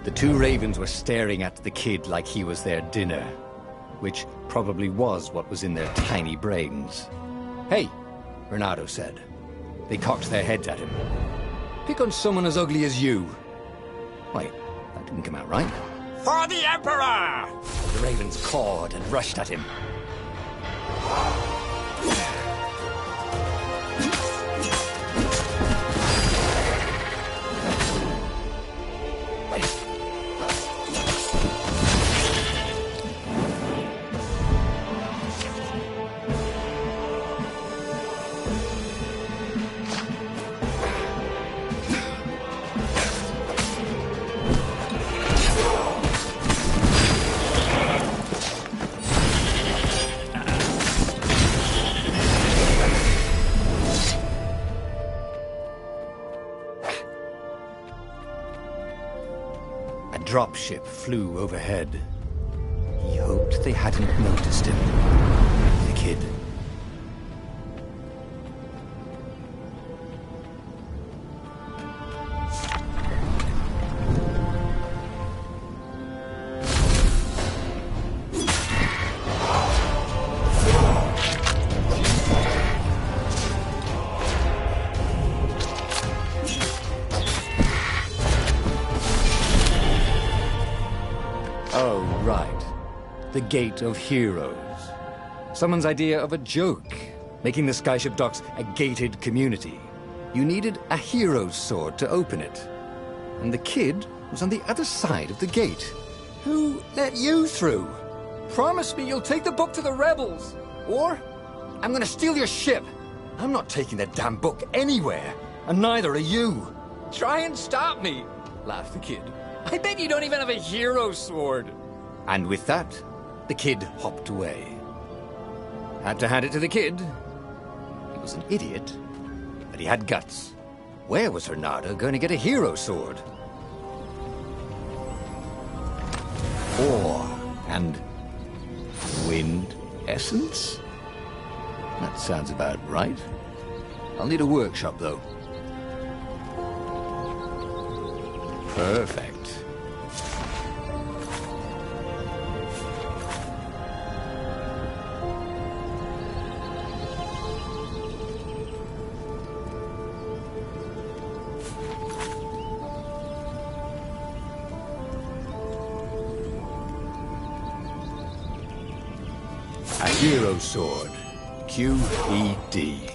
The two ravens were staring at the kid like he was their dinner, which probably was what was in their tiny brains. "Hey," Renato said. They cocked their heads at him. "Pick on someone as ugly as you." Wait, that didn't come out right. For the Emperor! The ravens cawed and rushed at him. Dropship flew overhead. He hoped they hadn't noticed him. The kid. Oh, right. The Gate of Heroes. Someone's idea of a joke, making the Skyship docks a gated community. You needed a hero's sword to open it. And the kid was on the other side of the gate. Who let you through? Promise me you'll take the book to the rebels, or I'm gonna steal your ship. I'm not taking that damn book anywhere, and neither are you. Try and stop me, laughed the kid. I bet you don't even have a hero sword. And with that, the kid hopped away. Had to hand it to the kid. He was an idiot, but he had guts. Where was Renato going to get a hero sword? Ore and wind essence? That sounds about right. I'll need a workshop, though. Perfect. A hero sword. QED.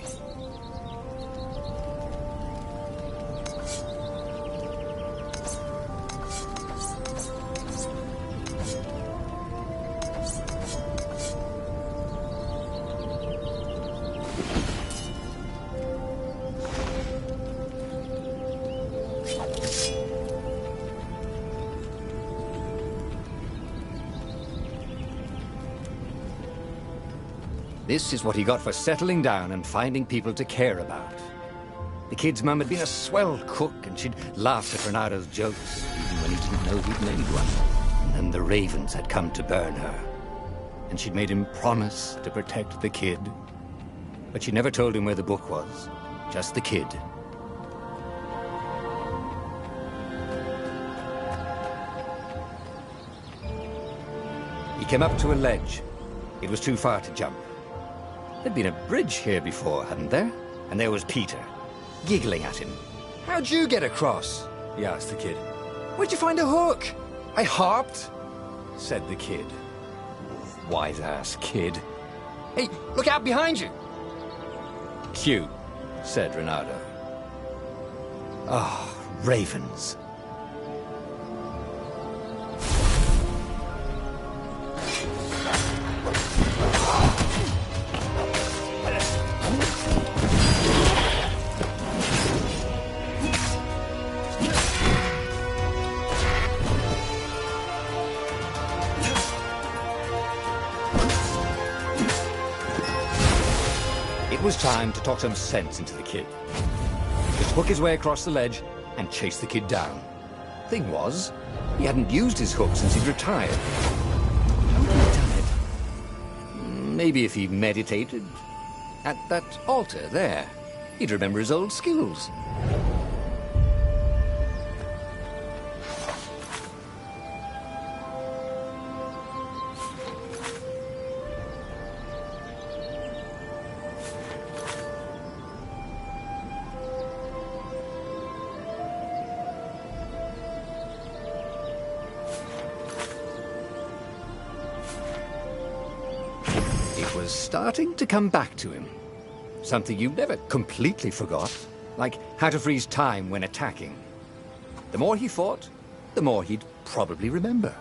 This is what he got for settling down and finding people to care about. The kid's mum had been a swell cook, and she'd laughed at Renato's jokes, even when he didn't know he'd made one. And then the ravens had come to burn her. And she'd made him promise to protect the kid. But she never told him where the book was. Just the kid. He came up to a ledge. It was too far to jump. There'd been a bridge here before, hadn't there? And there was Peter, giggling at him. "How'd you get across?" he asked the kid. "Where'd you find a hook?" "I hopped," said the kid. Wise-ass kid. "Hey, look out behind you!" "Cute," said Renato. Ah, ravens. It was time to talk some sense into the kid. Just hook his way across the ledge and chase the kid down. Thing was, he hadn't used his hook since he'd retired. How would he have done it? Maybe if he meditated at that altar there, he'd remember his old skills. was starting to come back to him. Something you never completely forgot, like how to freeze time when attacking. The more he fought, the more he'd probably remember.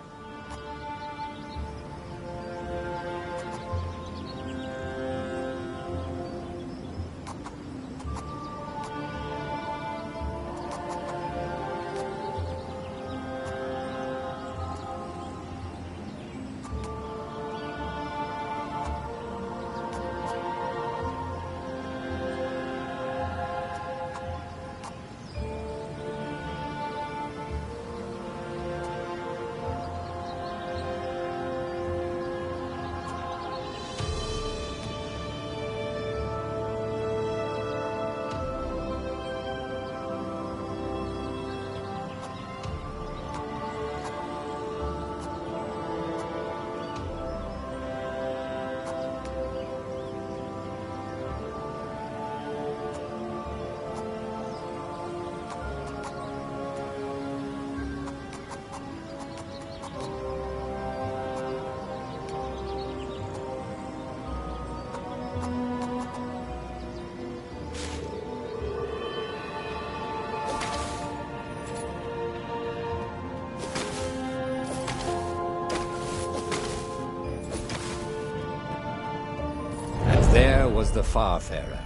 There was the Farfarer.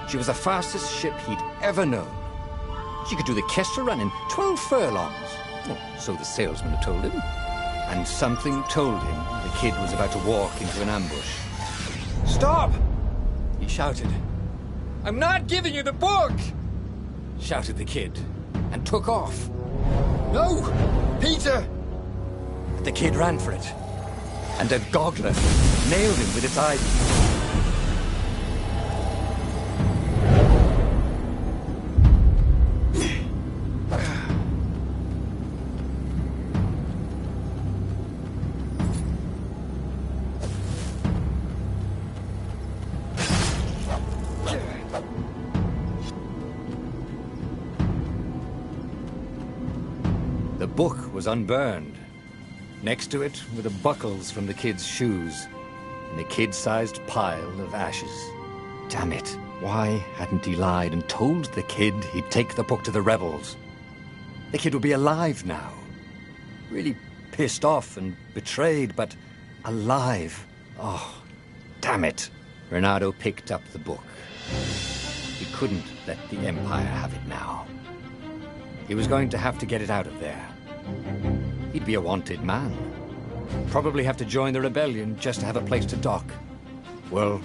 She was the fastest ship he'd ever known. She could do the Kestra run in 12 furlongs. Well, so the salesman had told him. And something told him the kid was about to walk into an ambush. Stop! He shouted. I'm not giving you the book! Shouted the kid, and took off. No! Peter! But the kid ran for it, and a goggler nailed him with its eyepiece. The book was unburned. Next to it were the buckles from the kid's shoes and a kid-sized pile of ashes. Damn it, why hadn't he lied and told the kid he'd take the book to the rebels? The kid would be alive now. Really pissed off and betrayed, but alive. Oh, damn it. Renato picked up the book. He couldn't let the Empire have it now. He was going to have to get it out of there. He'd be a wanted man. Probably have to join the rebellion just to have a place to dock. Well,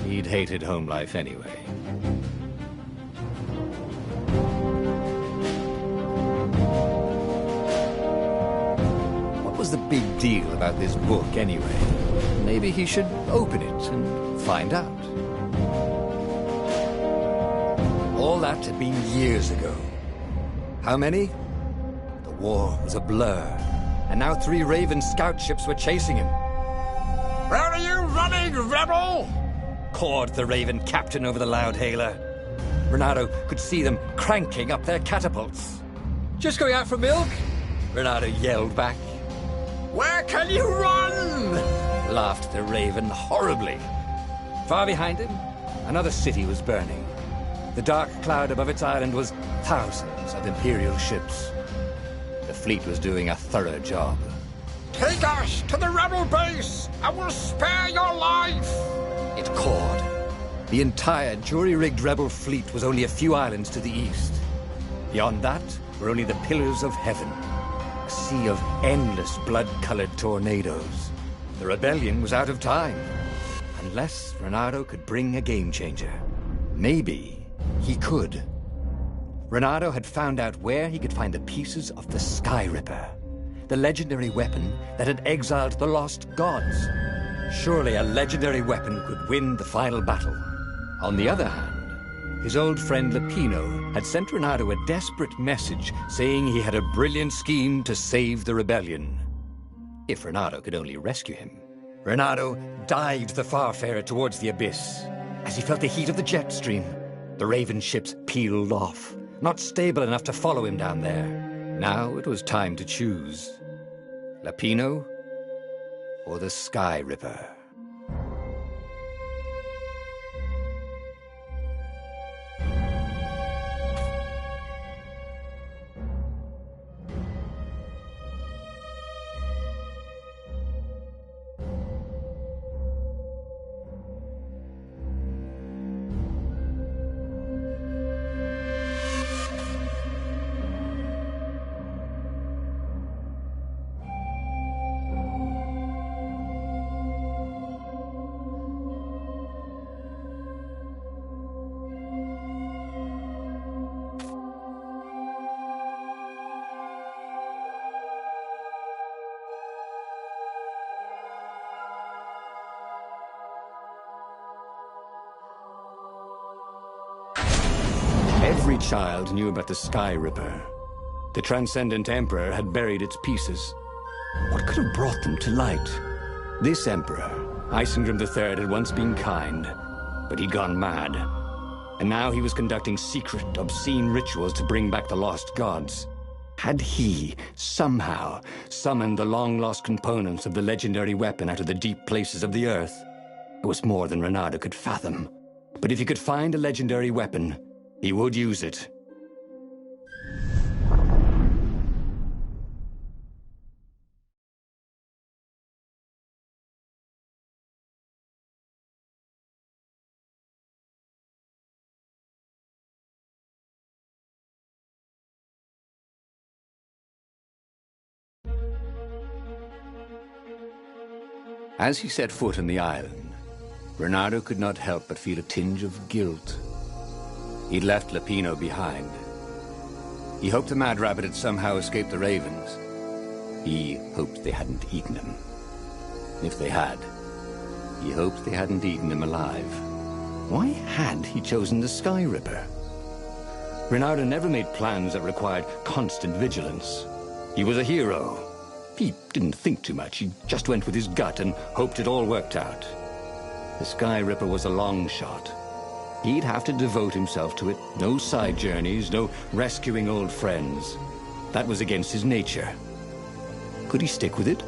he'd hated home life anyway. What was the big deal about this book anyway? Maybe he should open it and find out. All that had been years ago. How many? The war was a blur, and now 3 Raven scout ships were chasing him. Where are you running, rebel? Cawed the Raven captain over the loud hailer. Renato could see them cranking up their catapults. Just going out for milk? Renato yelled back. Where can you run? Laughed the Raven horribly. Far behind him, another city was burning. The dark cloud above its island was thousands of Imperial ships. The fleet was doing a thorough job. Take us to the rebel base! I will spare your life! It cawed. The entire jury-rigged rebel fleet was only a few islands to the east. Beyond that were only the pillars of heaven, a sea of endless blood-colored tornadoes. The rebellion was out of time, unless Renato could bring a game-changer. Maybe he could. Renato had found out where he could find the pieces of the Sky Ripper, the legendary weapon that had exiled the lost gods. Surely a legendary weapon could win the final battle. On the other hand, his old friend Lapino had sent Renato a desperate message saying he had a brilliant scheme to save the rebellion. If Renato could only rescue him. Renato dived the Farfarer towards the abyss. As he felt the heat of the jet stream, the Raven ships peeled off, not stable enough to follow him down there. Now it was time to choose. Lapino or the Sky Ripper? Every child knew about the Sky Ripper. The Transcendent Emperor had buried its pieces. What could have brought them to light? This Emperor, Isengrim III, had once been kind, but he'd gone mad. And now he was conducting secret, obscene rituals to bring back the lost gods. Had he, somehow, summoned the long-lost components of the legendary weapon out of the deep places of the earth? It was more than Reynardo could fathom. But if he could find a legendary weapon, he would use it. As he set foot on the island, Reynardo could not help but feel a tinge of guilt. He'd left Lapino behind. He hoped the Mad Rabbit had somehow escaped the ravens. He hoped they hadn't eaten him. If they had, he hoped they hadn't eaten him alive. Why had he chosen the Sky Ripper? Reynardo never made plans that required constant vigilance. He was a hero. He didn't think too much. He just went with his gut and hoped it all worked out. The Sky Ripper was a long shot. He'd have to devote himself to it. No side journeys, no rescuing old friends. That was against his nature. Could he stick with it?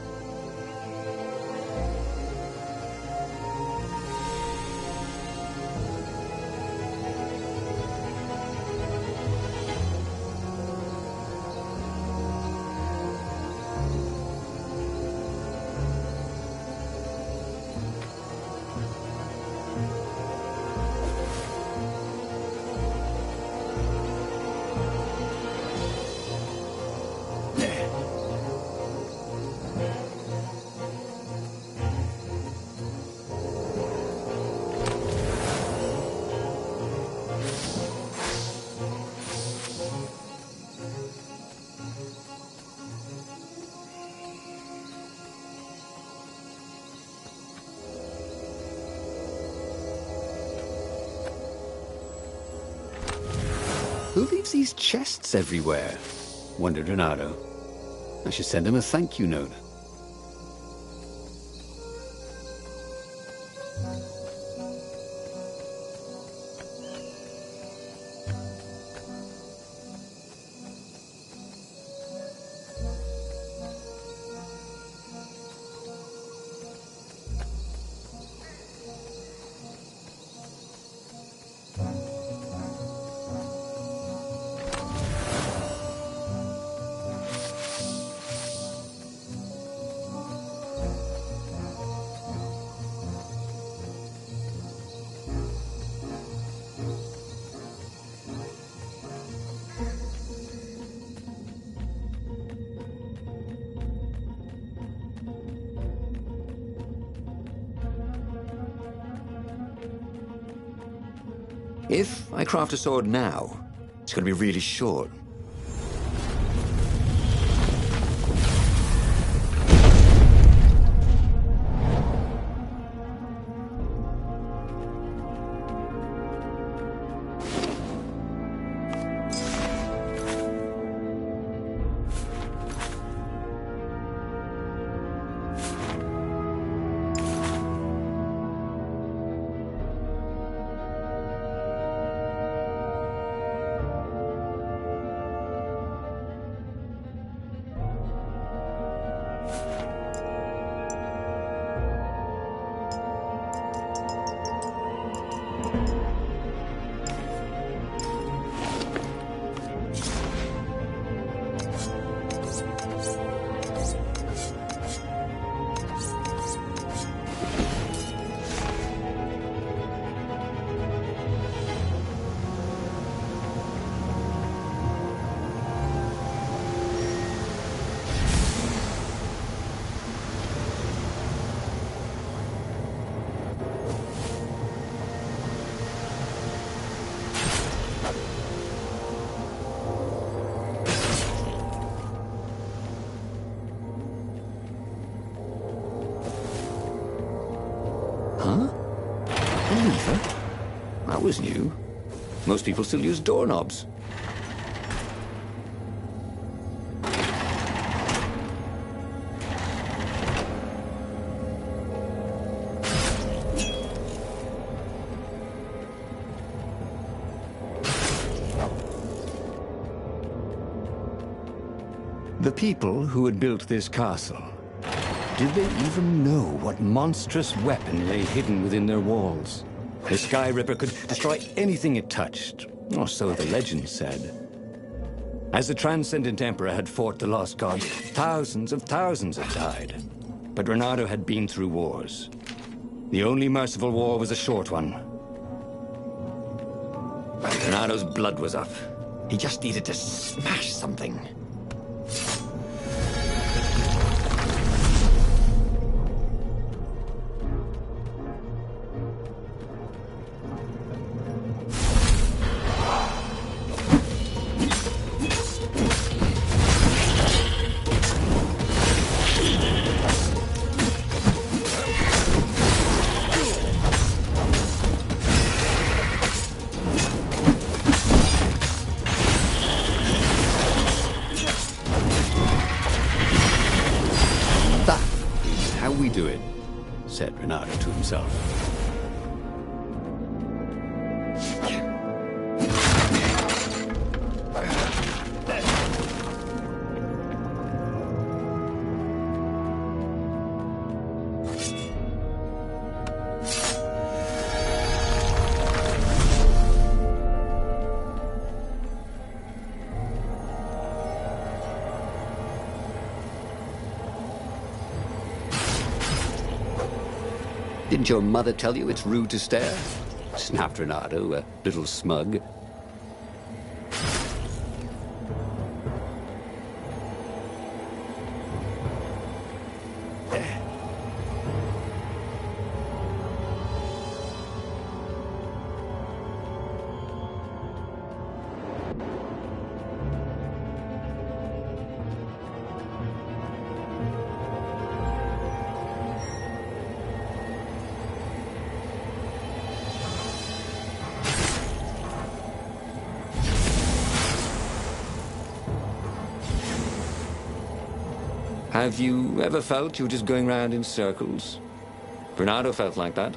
Who leaves these chests everywhere? Wondered Reynardo. I should send him a thank you note. If I craft a sword now, it's going to be really short. Huh? A lever? That was new. Most people still use doorknobs. The people who had built this castle, did they even know what monstrous weapon lay hidden within their walls? The Sky Ripper could destroy anything it touched, or so the legend said. As the Transcendent Emperor had fought the Lost Gods, thousands of thousands had died. But Renato had been through wars. The only merciful war was a short one. Renato's blood was up. He just needed to smash something. Do it, said Renato to himself. Didn't your mother tell you it's rude to stare? Snapped Renato, a little smug. Have you ever felt you were just going round in circles? Renato felt like that.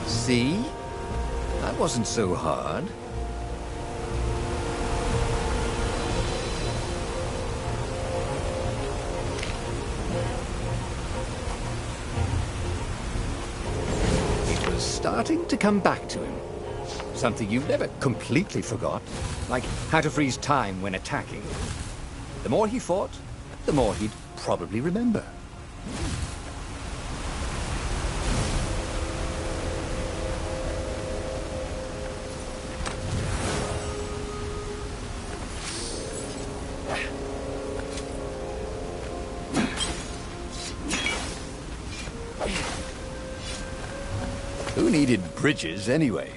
See? That wasn't so hard. It was starting to come back to him. Something you never completely forgot. Like how to freeze time when attacking. The more he fought, the more he'd probably remember. Who needed bridges anyway?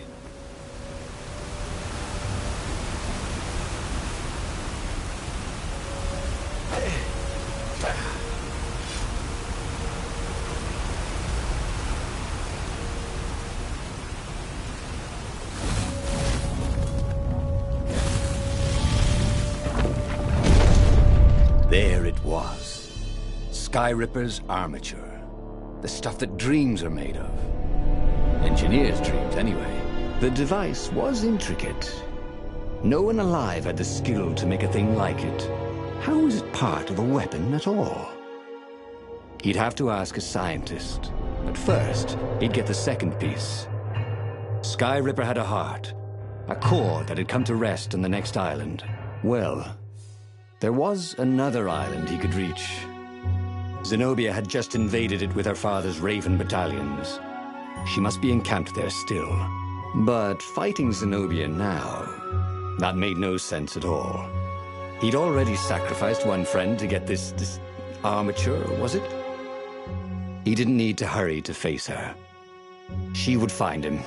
was. Skyripper's armature. The stuff that dreams are made of. Engineers' dreams, anyway. The device was intricate. No one alive had the skill to make a thing like it. How was it part of a weapon at all? He'd have to ask a scientist. But first, he'd get the second piece. Skyripper had a heart. A core that had come to rest on the next island. Well, there was another island he could reach. Zenobia had just invaded it with her father's Raven battalions. She must be encamped there still. But fighting Zenobia now, that made no sense at all. He'd already sacrificed one friend to get this armature, was it? He didn't need to hurry to face her. She would find him.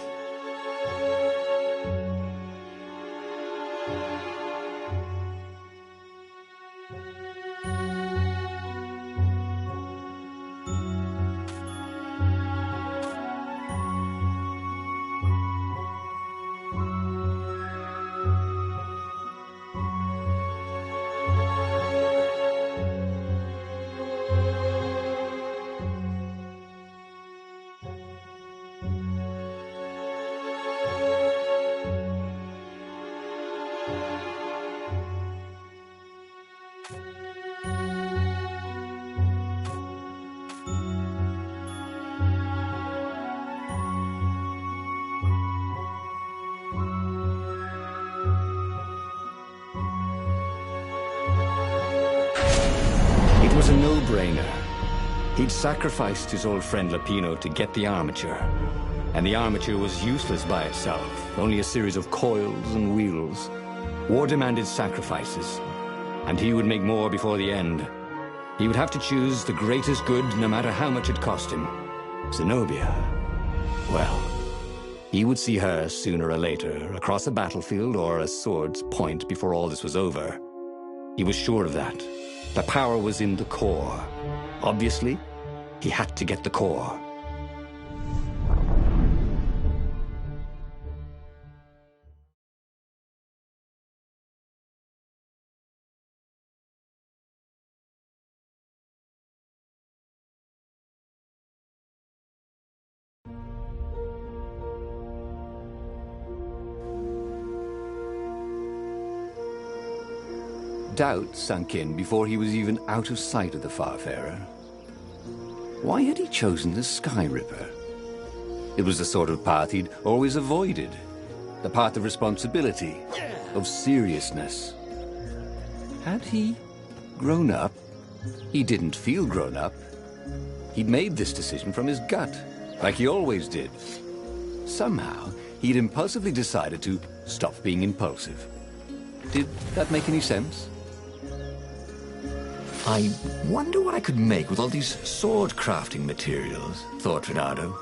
It was a no-brainer. He'd sacrificed his old friend Lapino to get the armature. And the armature was useless by itself, only a series of coils and wheels. War demanded sacrifices, and he would make more before the end. He would have to choose the greatest good, no matter how much it cost him. Zenobia. Well, he would see her sooner or later, across a battlefield or a sword's point before all this was over. He was sure of that. The power was in the core. Obviously, he had to get the core. Doubt sunk in before he was even out of sight of the Farfarer. Why had he chosen the Skyripper? It was the sort of path he'd always avoided. The path of responsibility, of seriousness. Had he grown up? He didn't feel grown up. He'd made this decision from his gut, like he always did. Somehow, he'd impulsively decided to stop being impulsive. Did that make any sense? I wonder what I could make with all these sword crafting materials, thought Renato.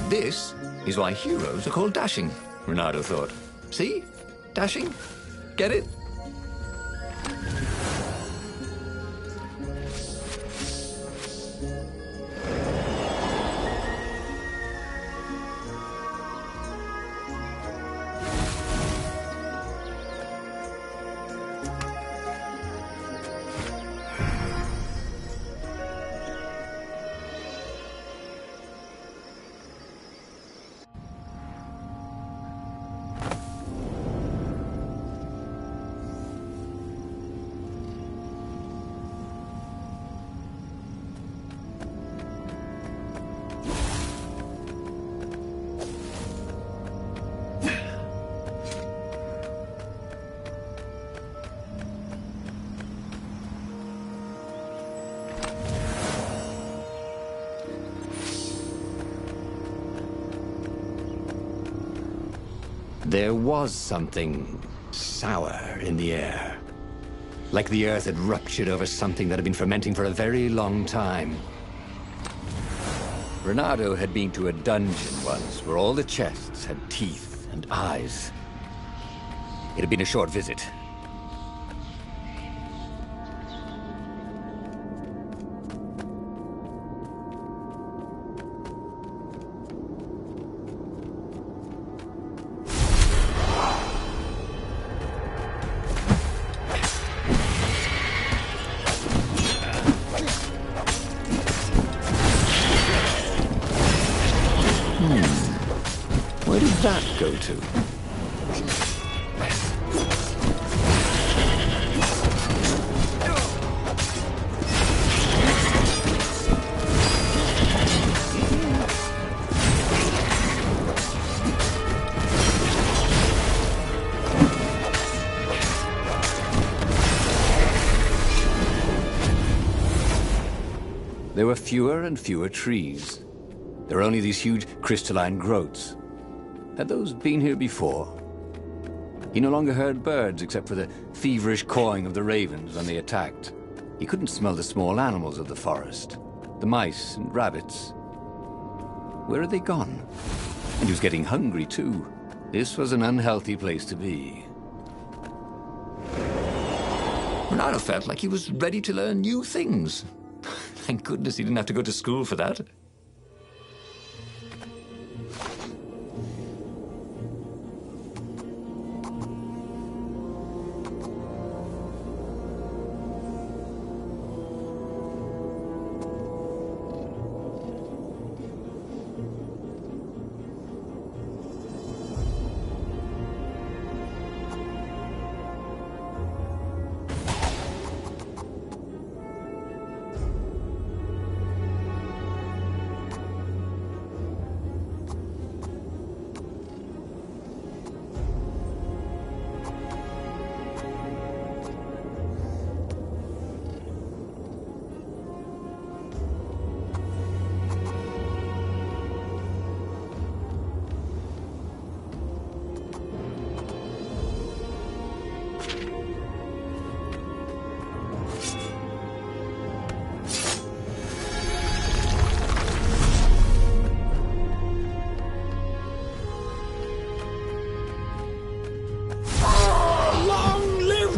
This is why heroes are called dashing, Renato thought. See? Dashing? Get it? There was something sour in the air. Like the earth had ruptured over something that had been fermenting for a very long time. Renato had been to a dungeon once where all the chests had teeth and eyes. It had been a short visit. Where did that go to? There were fewer and fewer trees. There were only these huge crystalline growths. Had those been here before? He no longer heard birds except for the feverish cawing of the ravens when they attacked. He couldn't smell the small animals of the forest, the mice and rabbits. Where had they gone? And he was getting hungry too. This was an unhealthy place to be. Renato felt like he was ready to learn new things. Thank goodness he didn't have to go to school for that.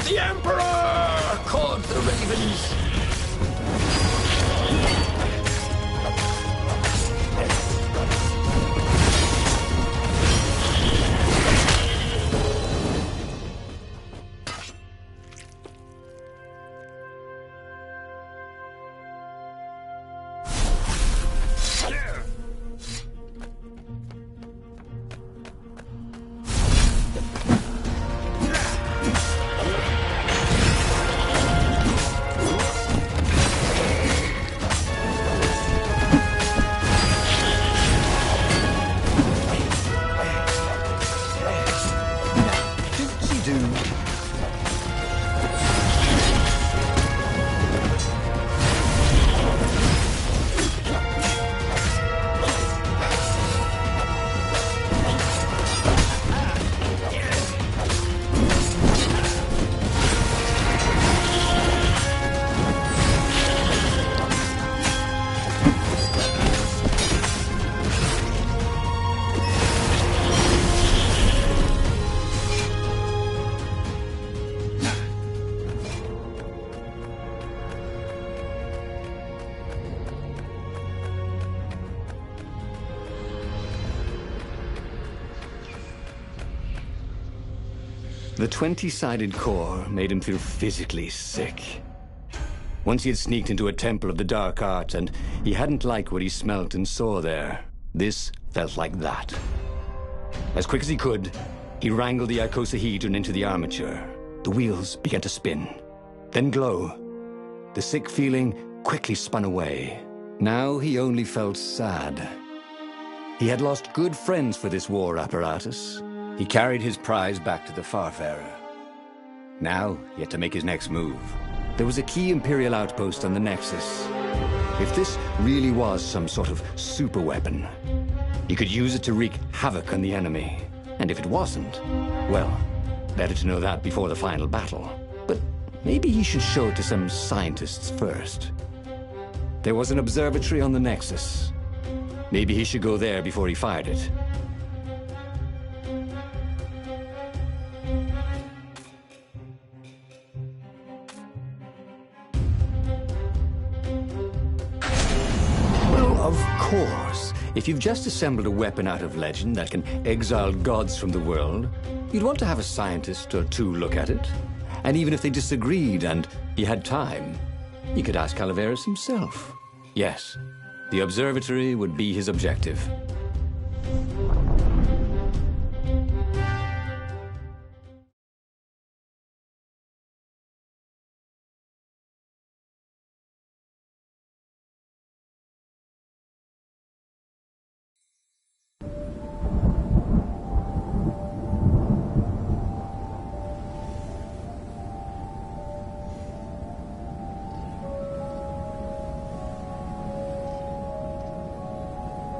The Emperor! Caught the ravens! The 20-sided core made him feel physically sick. Once he had sneaked into a temple of the dark arts, and he hadn't liked what he smelt and saw there. This felt like that. As quick as he could, he wrangled the icosahedron into the armature. The wheels began to spin, then glow. The sick feeling quickly spun away. Now he only felt sad. He had lost good friends for this war apparatus. He carried his prize back to the Farfarer. Now, he had to make his next move. There was a key Imperial outpost on the Nexus. If this really was some sort of superweapon, he could use it to wreak havoc on the enemy. And if it wasn't, well, Better to know that before the final battle. But maybe he should show it to some scientists first. There was an observatory on the Nexus. Maybe he should go there before he fired it. Well, of course. If you've just assembled a weapon out of legend that can exile gods from the world, you'd want to have a scientist or two look at it. And even if they disagreed and he had time, he could ask Calaveras himself. Yes, the observatory would be his objective.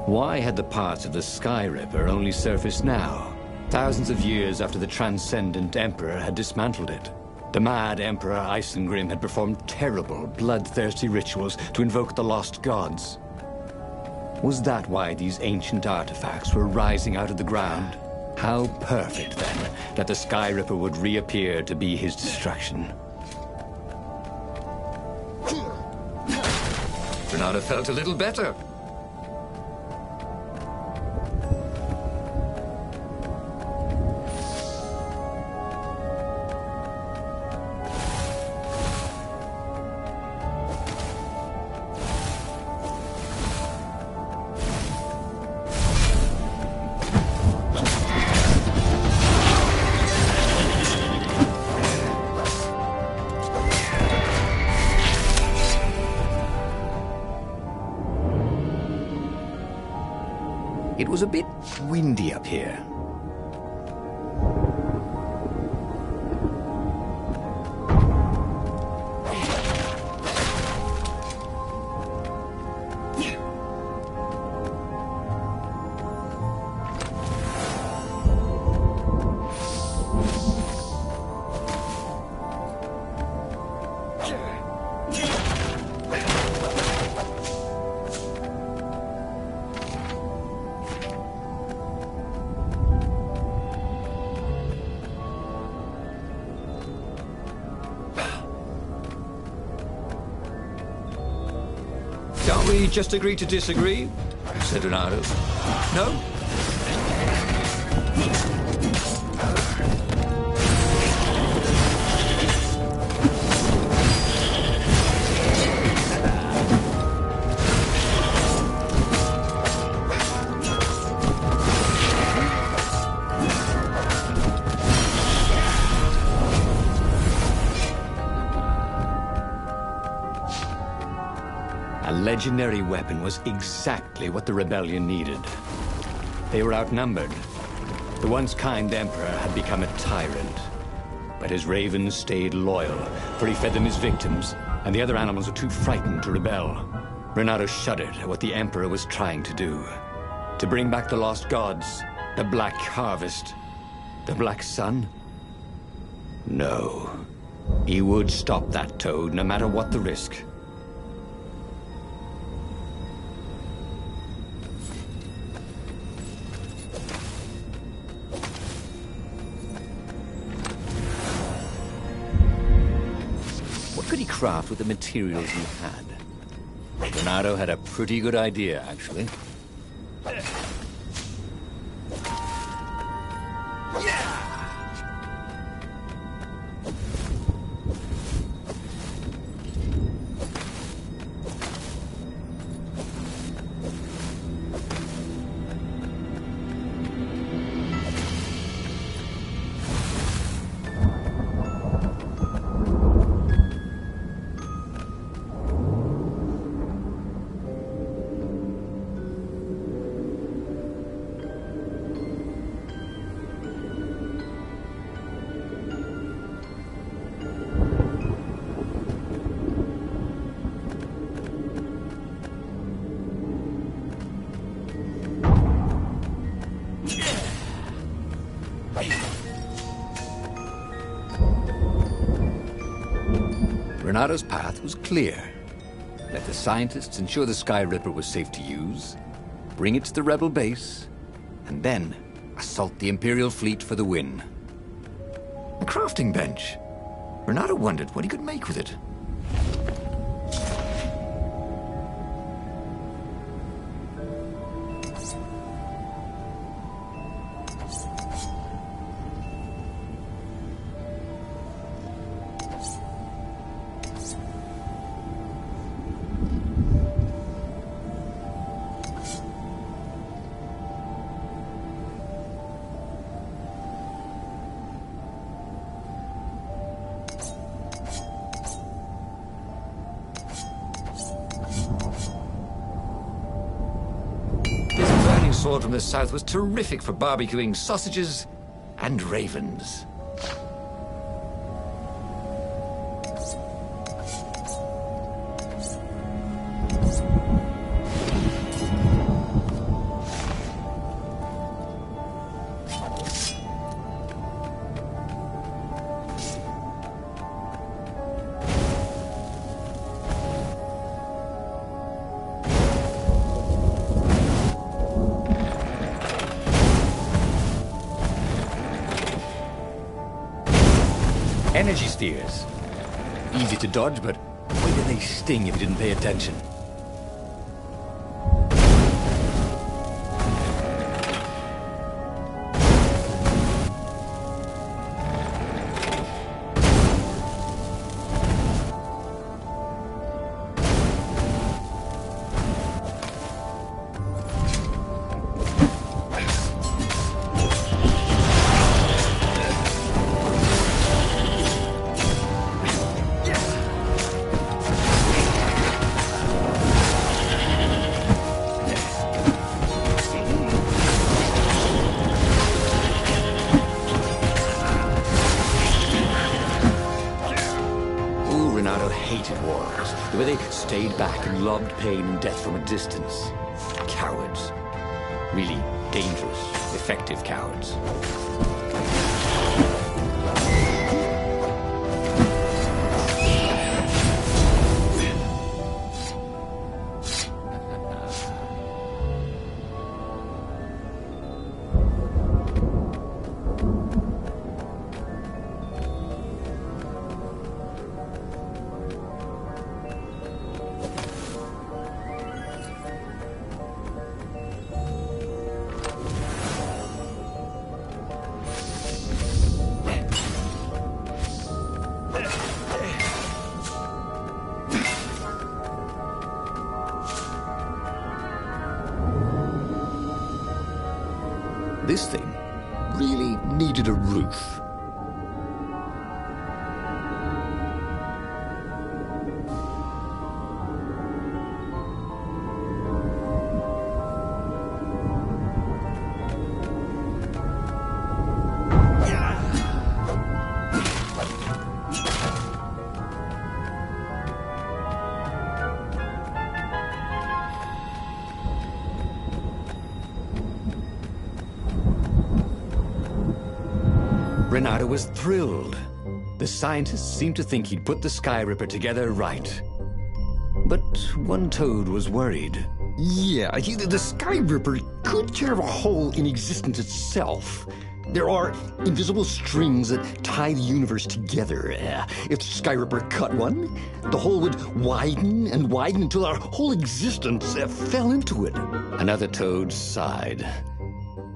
Why had the parts of the Sky Ripper only surfaced now, thousands of years after the Transcendent Emperor had dismantled it? The mad Emperor Isengrim had performed terrible, bloodthirsty rituals to invoke the lost gods. Was that why these ancient artifacts were rising out of the ground? How perfect, then, that the Sky Ripper would reappear to be his destruction. Renata felt a little better. It was a bit windy up here. Can't we just agree to disagree? Said Renato. No? A legendary weapon was exactly what the rebellion needed. They were outnumbered. The once kind emperor had become a tyrant. But his ravens stayed loyal, for he fed them his victims, and the other animals were too frightened to rebel. Renato shuddered at what the emperor was trying to do. To bring back the lost gods, the Black Harvest, the Black Sun? No. He would stop that toad, no matter what the risk. Could he craft with the materials he had? Renato had a pretty good idea, actually. Renado's path was clear. Let the scientists ensure the Sky Ripper was safe to use, bring it to the rebel base, and then assault the Imperial fleet for the win. A crafting bench. Renado wondered what he could make with it. Sword from the south was terrific for barbecuing sausages and ravens. Energy spheres. Easy to dodge, but boy did they sting if you didn't pay attention. Hated wars, the way they stayed back and lobbed pain and death from a distance. Cowards. Really dangerous, effective cowards. This thing really needed a roof. Renado was thrilled. The scientists seemed to think he'd put the Sky Ripper together right. But one toad was worried. Yeah, the Sky Ripper could carve a hole in existence itself. There are invisible strings that tie the universe together. If the Sky Ripper cut one, the hole would widen and widen until our whole existence fell into it. Another toad sighed.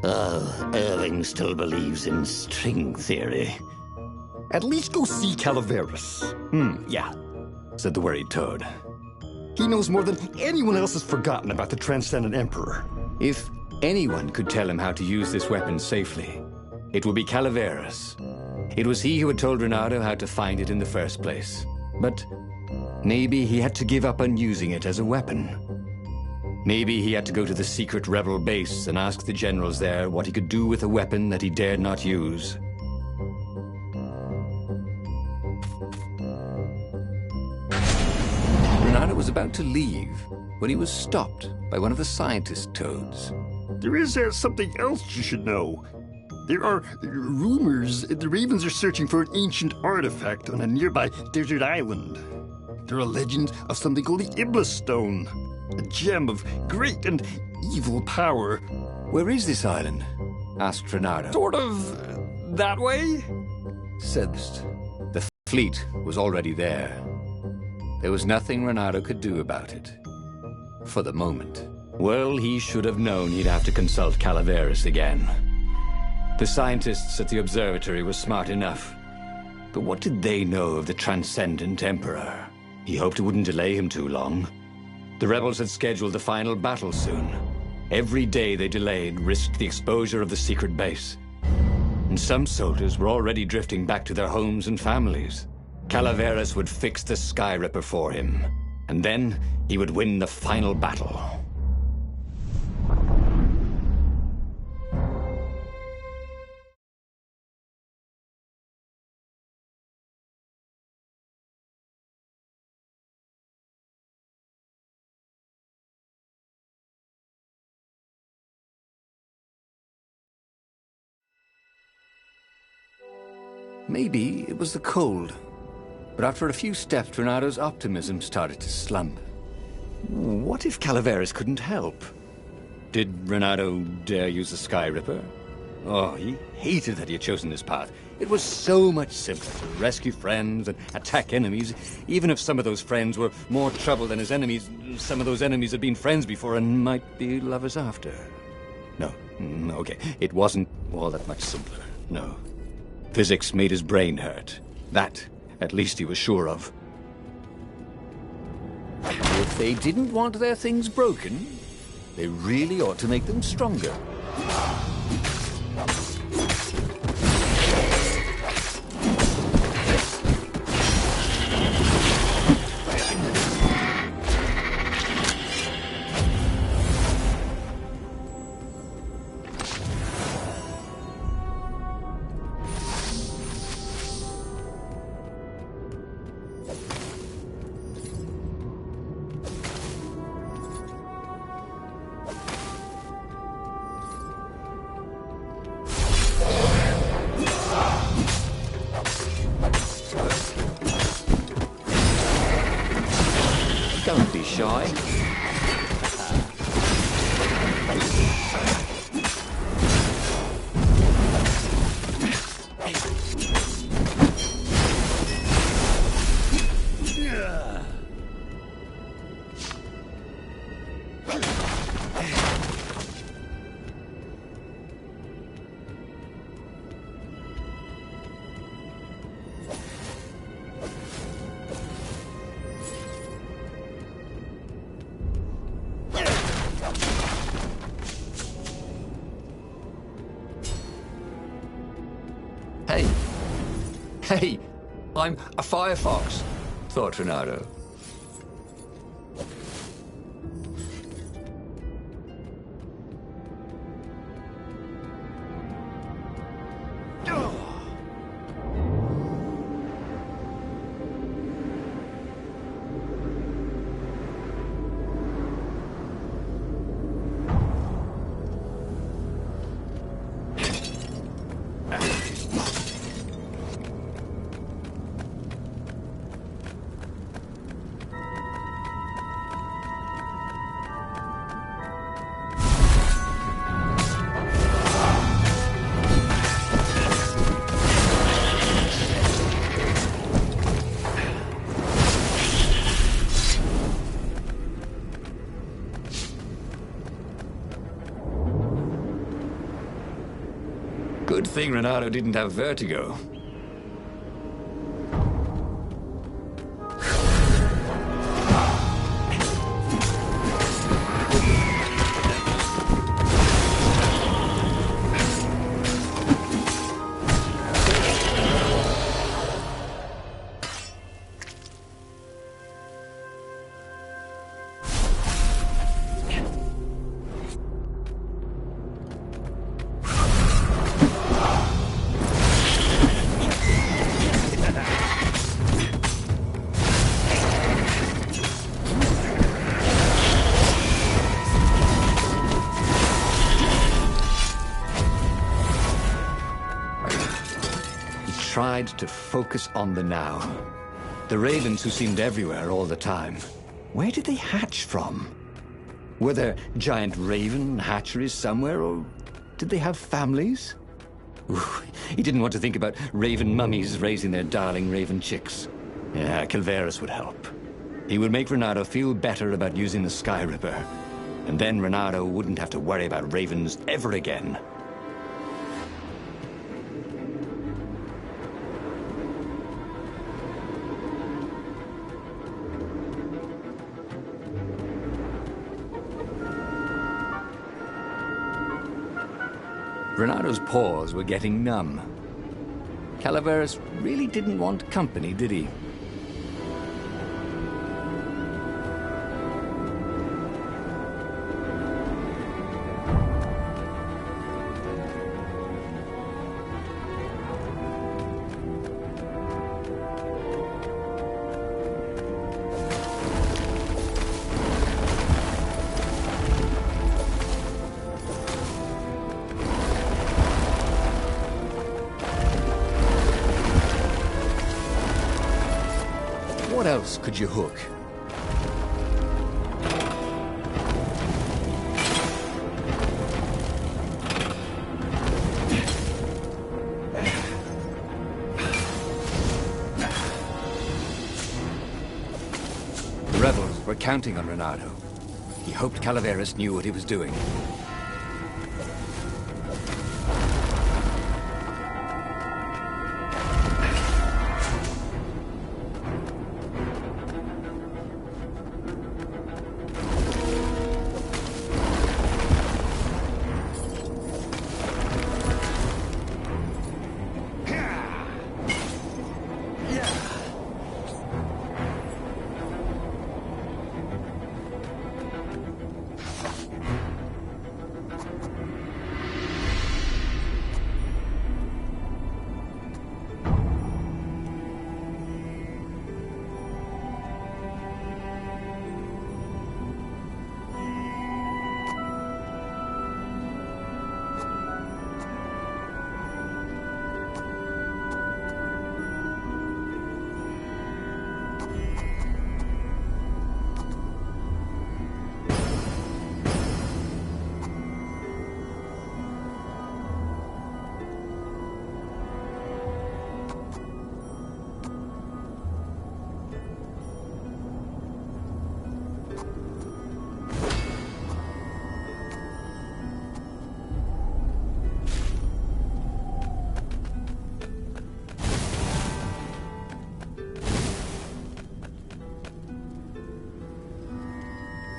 Irving still believes in string theory. At least go see Calaveras. Yeah, said the worried toad. He knows more than anyone else has forgotten about the Transcendent Emperor. If anyone could tell him how to use this weapon safely, it would be Calaveras. It was he who had told Renado how to find it in the first place. But maybe he had to give up on using it as a weapon. Maybe he had to go to the secret rebel base and ask the generals there what he could do with a weapon that he dared not use. Renado was about to leave when he was stopped by one of the scientist toads. There is something else you should know. There are rumors the Ravens are searching for an ancient artifact on a nearby desert island. There are legends of something called the Iblis Stone, a gem of great and evil power. Where is this island? Asked Renato. Sort of that way? Sensed. The fleet was already there. There was nothing Renato could do about it. For the moment. Well, he should have known he'd have to consult Calaveras again. The scientists at the observatory were smart enough. But what did they know of the Transcendent Emperor? He hoped it wouldn't delay him too long. The rebels had scheduled the final battle soon. Every day they delayed risked the exposure of the secret base. And some soldiers were already drifting back to their homes and families. Calaveras would fix the Sky Ripper for him. And then he would win the final battle. Maybe it was the cold. But after a few steps, Renato's optimism started to slump. What if Calaveras couldn't help? Did Renato dare use the Sky Ripper? Oh, he hated that he had chosen this path. It was so much simpler to rescue friends and attack enemies. Even if some of those friends were more trouble than his enemies, some of those enemies had been friends before and might be lovers after. No, okay, it wasn't all that much simpler, no. Physics made his brain hurt. That, at least he was sure of. If they didn't want their things broken, they really ought to make them stronger. Don't be shy. Hey, I'm a firefox, thought Renato. Good thing Renato didn't have vertigo. Tried to focus on the now. The ravens who seemed everywhere all the time. Where did they hatch from? Were there giant raven hatcheries somewhere, or did they have families? Ooh, he didn't want to think about raven mummies raising their darling raven chicks. Yeah, Calvaris would help. He would make Renato feel better about using the Sky Ripper. And then Renato wouldn't have to worry about ravens ever again. Renato's paws were getting numb. Calaveras really didn't want company, did he? What else could you hook? The rebels were counting on Renato. He hoped Calaveras knew what he was doing.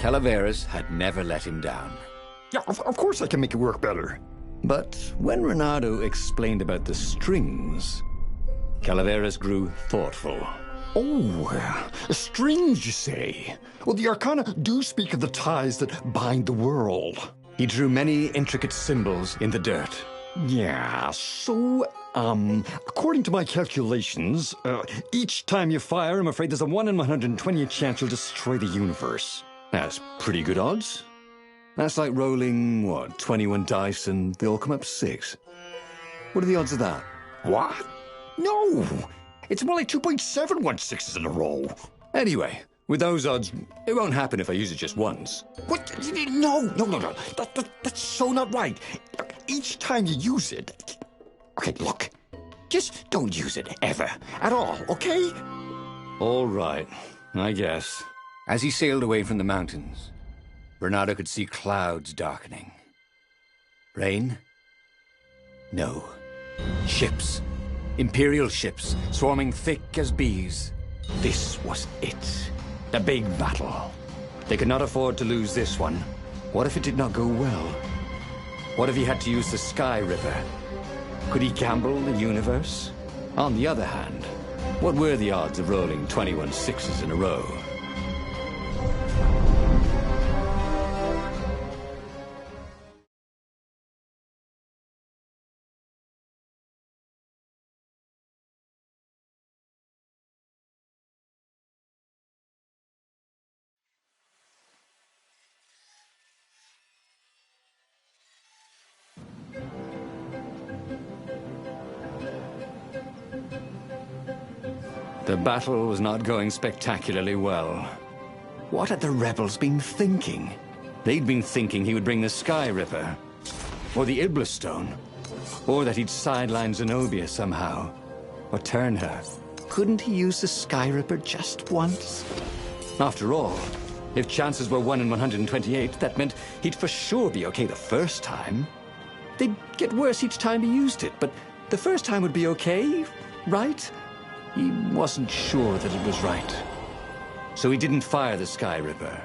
Calaveras had never let him down. Yeah, of course I can make it work better. But when Renato explained about the strings, Calaveras grew thoughtful. Oh, strings, you say? Well, the Arcana do speak of the ties that bind the world. He drew many intricate symbols in the dirt. Yeah, so, according to my calculations, each time you fire, I'm afraid there's a 1 in 120 chance you'll destroy the universe. That's pretty good odds. That's like rolling, 21 dice and they all come up 6. What are the odds of that? What? No! It's more like 2.716s in a row. Anyway, with those odds, it won't happen if I use it just once. What? No. That's so not right. Each time you use it... Okay, look. Just don't use it ever. At all, okay? All right, I guess. As he sailed away from the mountains, Renato could see clouds darkening. Rain? No. Ships. Imperial ships, swarming thick as bees. This was it. The big battle. They could not afford to lose this one. What if it did not go well? What if he had to use the Sky River? Could he gamble the universe? On the other hand, what were the odds of rolling 21 sixes in a row? The battle was not going spectacularly well. What had the rebels been thinking? They'd been thinking he would bring the Sky Ripper, or the Iblis Stone, or that he'd sideline Zenobia somehow, or turn her. Couldn't he use the Sky Ripper just once? After all, if chances were 1 in 128, that meant he'd for sure be okay the first time. They'd get worse each time he used it, but the first time would be okay, right? He wasn't sure that it was right. So he didn't fire the Sky Ripper.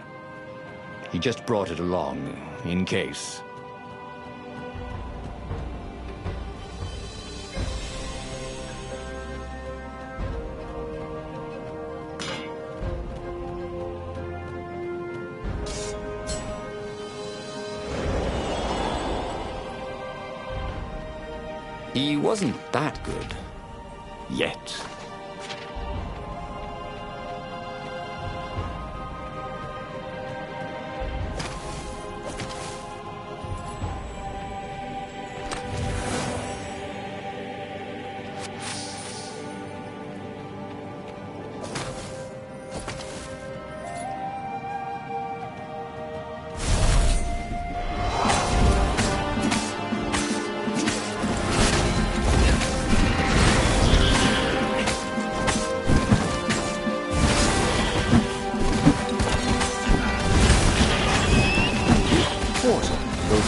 He just brought it along, in case. He wasn't that good. Yet.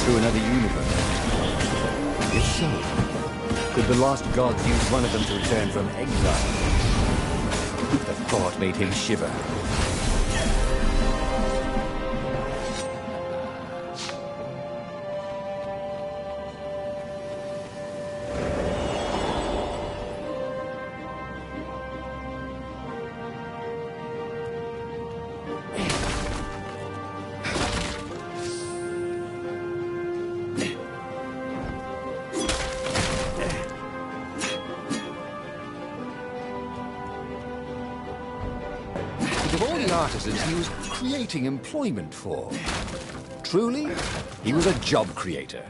Through another universe. If so, could the lost gods use one of them to return from exile? The thought made him shiver. Of all the artisans he was creating employment for, truly, he was a job creator.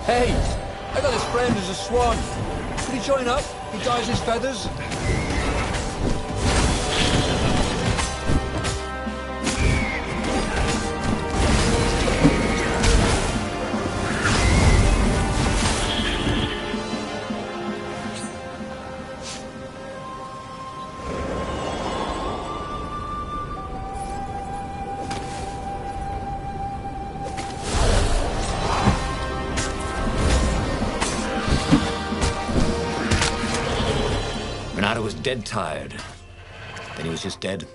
Hey, I got this friend who's a swan. Could he join up? He dyes his feathers. Renato was dead tired. Then he was just dead.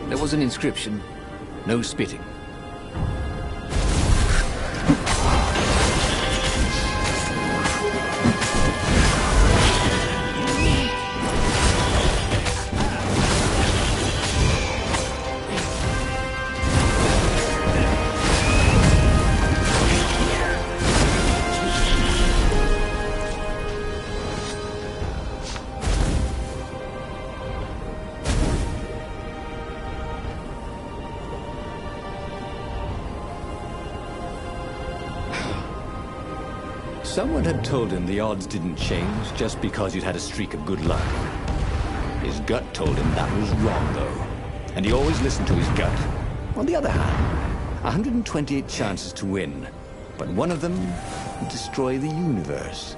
There was an inscription. No spitting. Someone had told him the odds didn't change just because you'd had a streak of good luck. His gut told him that was wrong, though. And he always listened to his gut. On the other hand, 128 chances to win, but one of them would destroy the universe.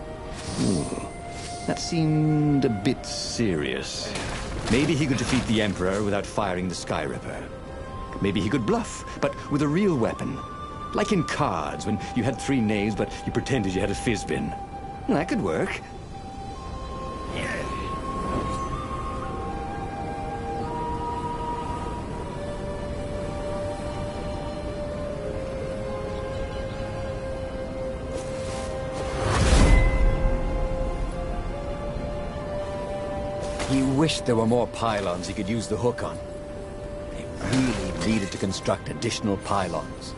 That seemed a bit serious. Maybe he could defeat the Emperor without firing the Sky Ripper. Maybe he could bluff, but with a real weapon. Like in cards, when you had 3 knaves, but you pretended you had a fizbin. That could work. He wished there were more pylons he could use the hook on. He really needed to construct additional pylons.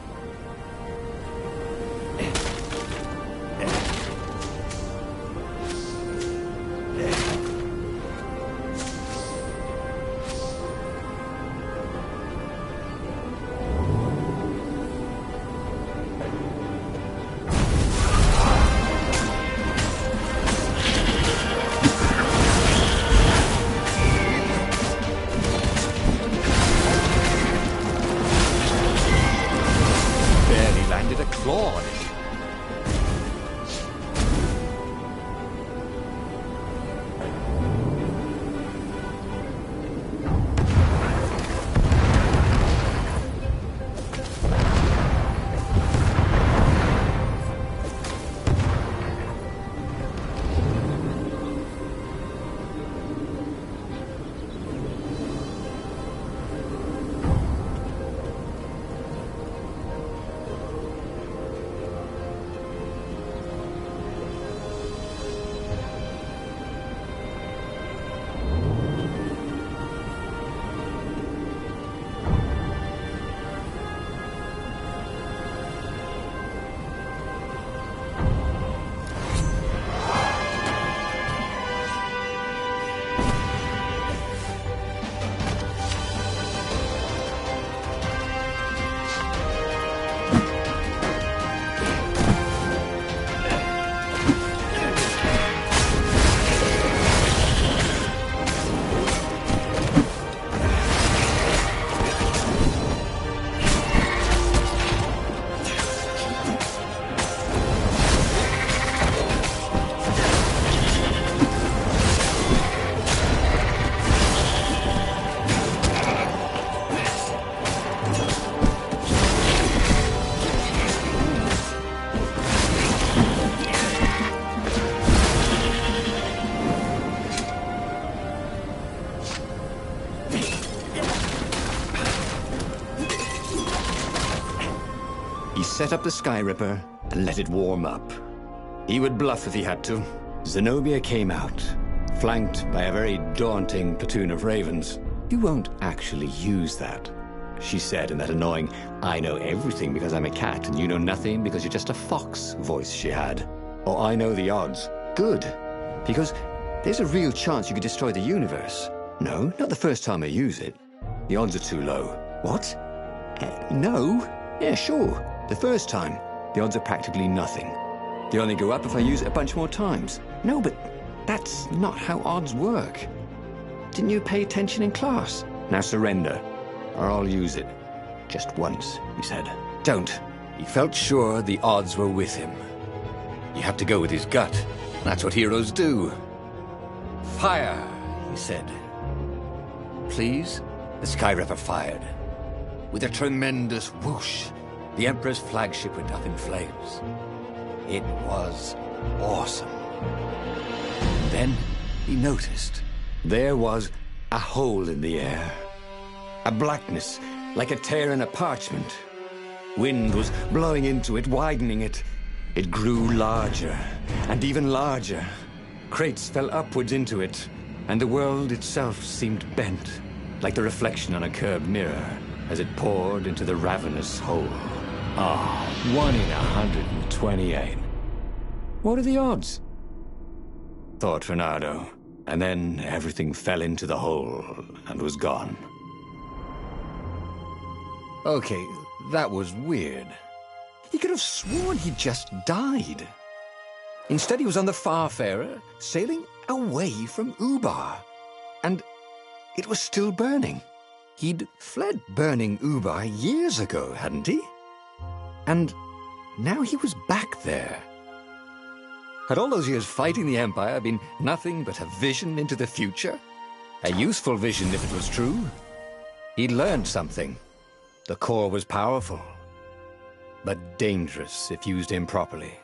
He set up the Sky Ripper and let it warm up. He would bluff if he had to. Zenobia came out, flanked by a very daunting platoon of ravens. You won't actually use that, she said in that annoying, I know everything because I'm a cat and you know nothing because you're just a fox voice she had. Or I know the odds. Good, because there's a real chance you could destroy the universe. No, not the first time I use it. The odds are too low. What? No? Yeah, sure. The first time, the odds are practically nothing. They only go up if I use it a bunch more times. No, but that's not how odds work. Didn't you pay attention in class? Now surrender, or I'll use it. Just once, he said. Don't. He felt sure the odds were with him. You have to go with his gut. That's what heroes do. Fire, he said. Please? The Sky Ripper fired. With a tremendous whoosh, the Emperor's flagship went up in flames. It was awesome. Then he noticed there was a hole in the air. A blackness, like a tear in a parchment. Wind was blowing into it, widening it. It grew larger, and even larger. Crates fell upwards into it, and the world itself seemed bent, like the reflection on a curved mirror, as it poured into the ravenous hole. 1 in 128. What are the odds? Thought Reynardo, and then everything fell into the hole and was gone. Okay, that was weird. He could have sworn he just died. Instead, he was on the Farfarer, sailing away from Ubar. And it was still burning. He'd fled burning Ubar years ago, hadn't he? And now he was back there. Had all those years fighting the Empire been nothing but a vision into the future? A useful vision if it was true. He'd learned something. The core was powerful, but dangerous if used improperly.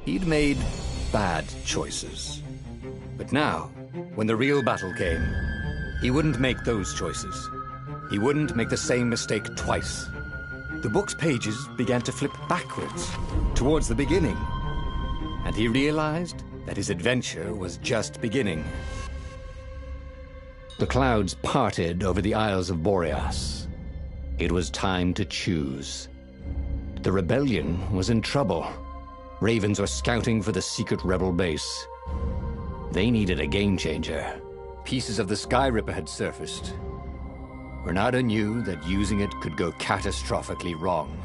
He'd made bad choices. But now, when the real battle came, he wouldn't make those choices. He wouldn't make the same mistake twice. The book's pages began to flip backwards, towards the beginning. And he realized that his adventure was just beginning. The clouds parted over the Isles of Boreas. It was time to choose. The rebellion was in trouble. Ravens were scouting for the secret rebel base. They needed a game-changer. Pieces of the Sky Ripper had surfaced. Bernardo knew that using it could go catastrophically wrong.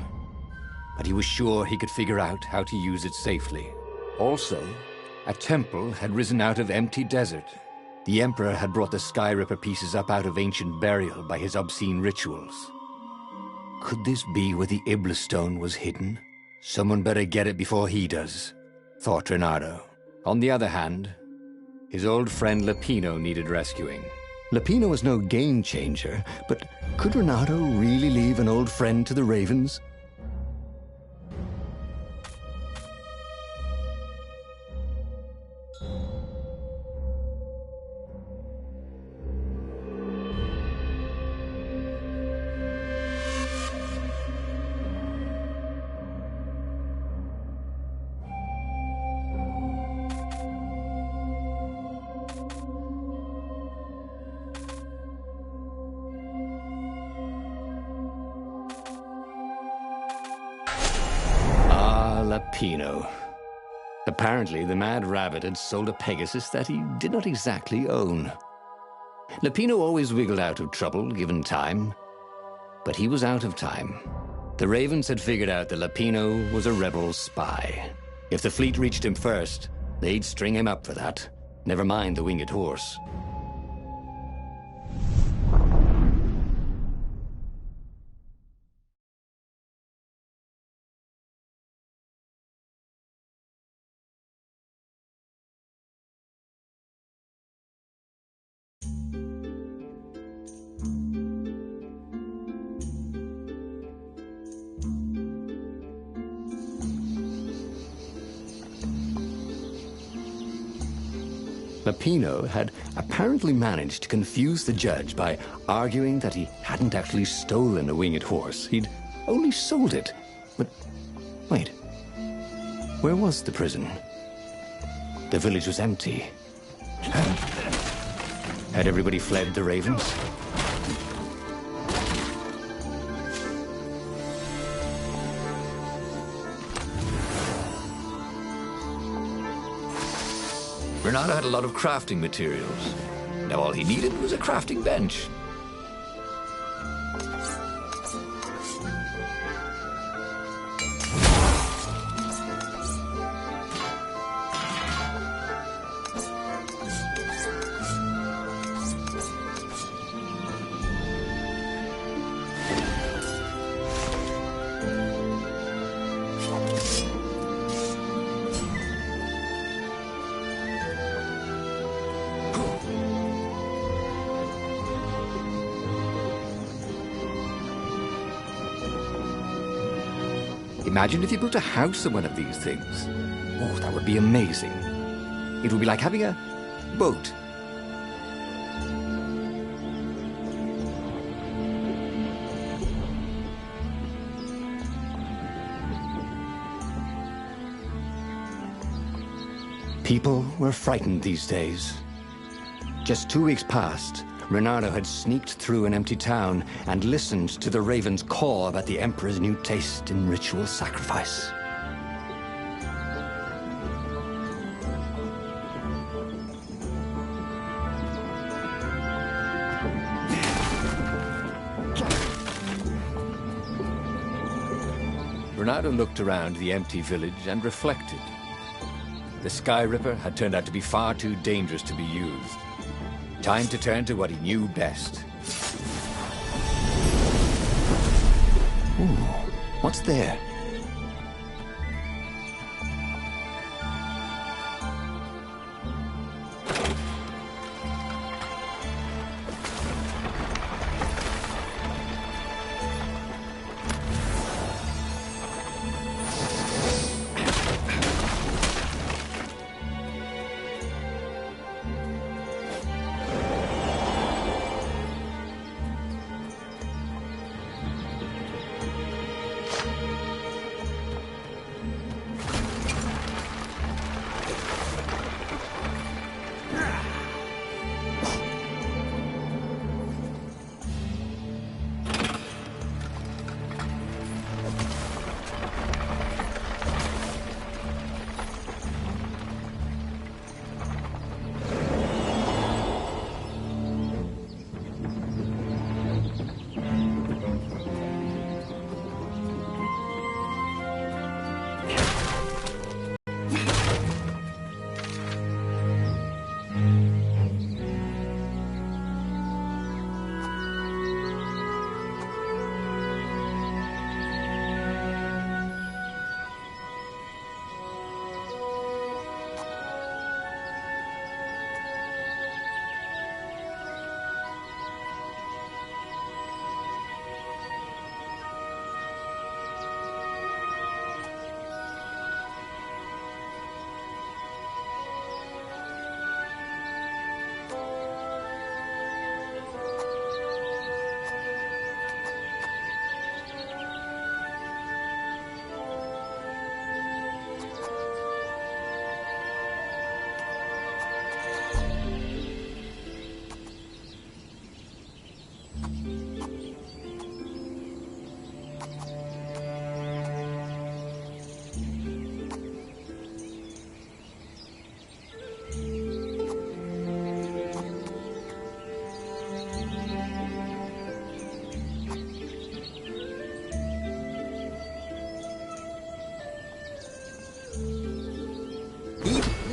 But he was sure he could figure out how to use it safely. Also, a temple had risen out of empty desert. The Emperor had brought the Sky Ripper pieces up out of ancient burial by his obscene rituals. Could this be where the Iblis stone was hidden? Someone better get it before he does, thought Reynardo. On the other hand, his old friend Lapino needed rescuing. Lapino was no game changer, but could Reynardo really leave an old friend to the Ravens? Lapino. Apparently, the Mad Rabbit had sold a Pegasus that he did not exactly own. Lapino always wiggled out of trouble, given time. But he was out of time. The Ravens had figured out that Lapino was a rebel spy. If the fleet reached him first, they'd string him up for that. Never mind the winged horse. Lapino had apparently managed to confuse the judge by arguing that he hadn't actually stolen a winged horse. He'd only sold it. But wait, where was the prison? The village was empty. Had everybody fled the Ravens? Bernardo had a lot of crafting materials. Now all he needed was a crafting bench. Imagine if you built a house on one of these things. Oh, that would be amazing. It would be like having a boat. People were frightened these days. Just 2 weeks past, Reynardo had sneaked through an empty town and listened to the ravens caw about the Emperor's new taste in ritual sacrifice. Reynardo looked around the empty village and reflected. The Sky Ripper had turned out to be far too dangerous to be used. Time to turn to what he knew best. Ooh, what's there?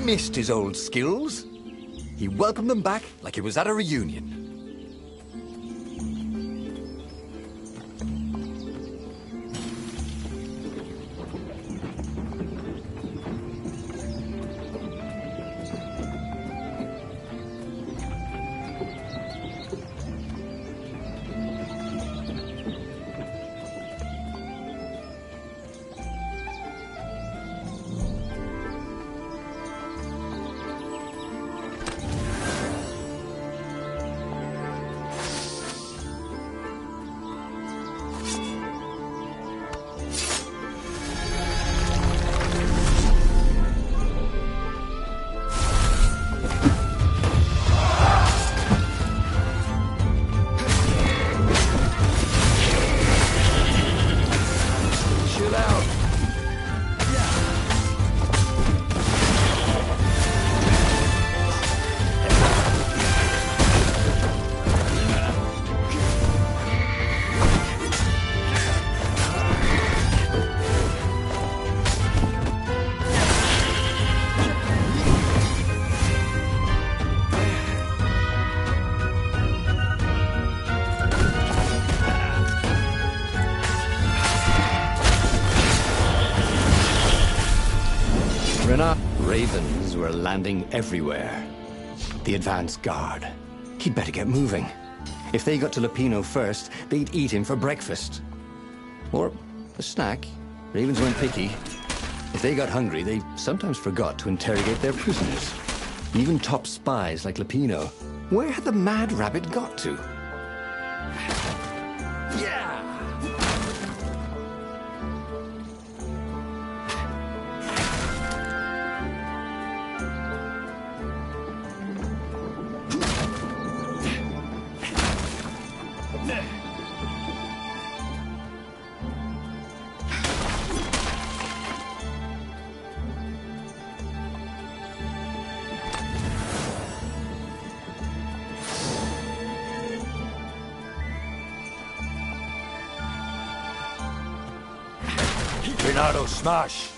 Missed his old skills. He welcomed them back like he was at a reunion. Ravens were landing everywhere. The advance guard. He'd better get moving. If they got to Lupino first, they'd eat him for breakfast. Or a snack. Ravens weren't picky. If they got hungry, they sometimes forgot to interrogate their prisoners. Even top spies like Lupino. Where had the mad rabbit got to? Renato, smash!